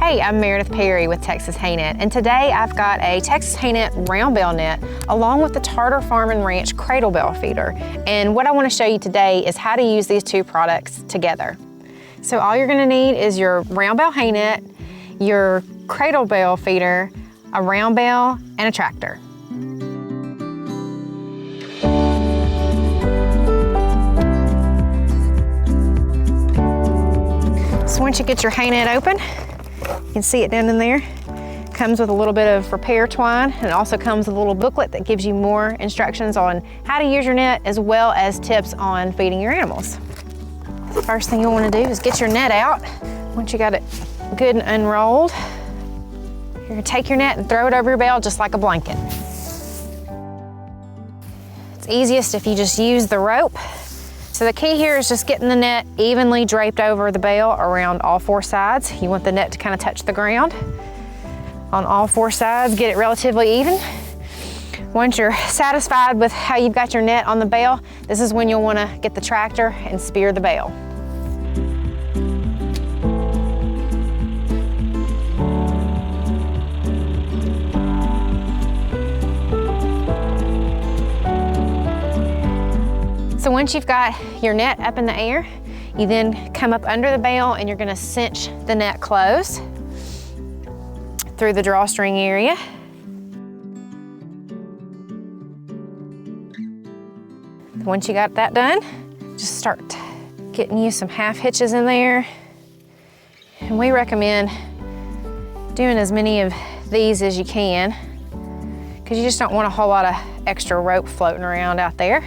Hey, I'm Meredith Perry with Texas Hay Net, and today I've got a Texas Hay Net round bale net along with the Tarter Farm and Ranch Cradle bale feeder. And what I want to show you today is how to use these two products together. So all you're going to need is your round bale hay net, your cradle bale feeder, a round bale, and a tractor. So once you get your hay net open, you can see it down in there. Comes with a little bit of repair twine, and it also comes with a little booklet that gives you more instructions on how to use your net as well as tips on feeding your animals. The first thing you'll want to do is get your net out. Once you got it good and unrolled, you're going to take your net and throw it over your bale just like a blanket. It's easiest if you just use the rope. So the key here is just getting the net evenly draped over the bale around all four sides. You want the net to kind of touch the ground on all four sides, get it relatively even. Once you're satisfied with how you've got your net on the bale, this is when you'll want to get the tractor and spear the bale. So once you've got your net up in the air, you then come up under the bale and you're going to cinch the net closed through the drawstring area. Once you got that done, just start getting you some half hitches in there. And we recommend doing as many of these as you can because you just don't want a whole lot of extra rope floating around out there.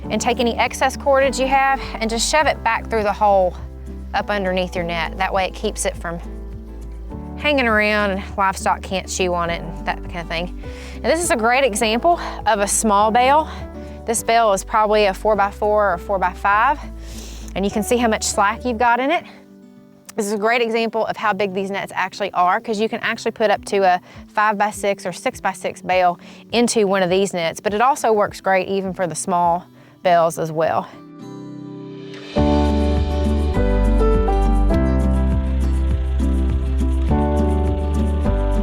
And take any excess cordage you have and just shove it back through the hole up underneath your net. That way it keeps it from hanging around and livestock can't chew on it and that kind of thing. And this is a great example of a small bale. This bale is probably a 4x4 or 4x5, and you can see how much slack you've got in it. This is a great example of how big these nets actually are, because you can actually put up to a 5x6 or 6x6 bale into one of these nets, but it also works great even for the small bales as well.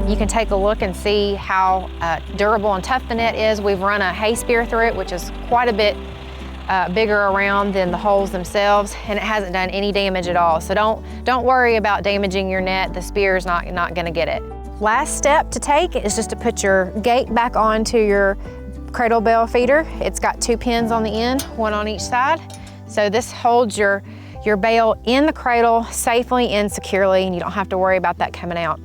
You can take a look and see how durable and tough the net is. We've run a hay spear through it, which is quite a bit bigger around than the holes themselves, and it hasn't done any damage at all. So don't worry about damaging your net. The spear is not going to get it. Last step to take is just to put your gate back onto your cradle bale feeder. It's got two pins on the end, one on each side. So this holds your bale in the cradle safely and securely, and you don't have to worry about that coming out.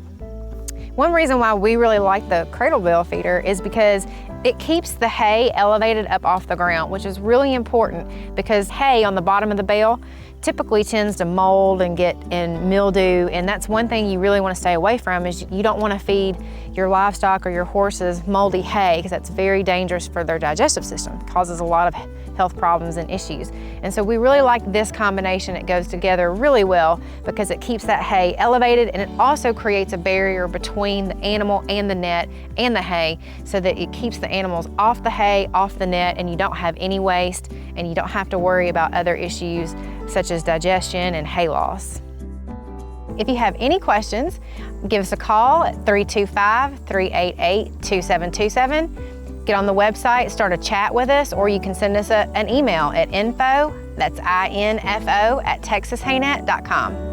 One reason why we really like the cradle bale feeder is because it keeps the hay elevated up off the ground, which is really important because hay on the bottom of the bale typically tends to mold and get in mildew, and that's one thing you really want to stay away from. Is you don't want to feed your livestock or your horses moldy hay, because that's very dangerous for their digestive system. It causes a lot of health problems and issues. And so we really like this combination. It goes together really well because it keeps that hay elevated, and it also creates a barrier between the animal and the net and the hay, so that it keeps the animals off the hay, off the net, and you don't have any waste, and you don't have to worry about other issues such as digestion and hay loss. If you have any questions, give us a call at 325-388-2727. Get on the website, start a chat with us, or you can send us an email at info, that's info, @texashaynet.com.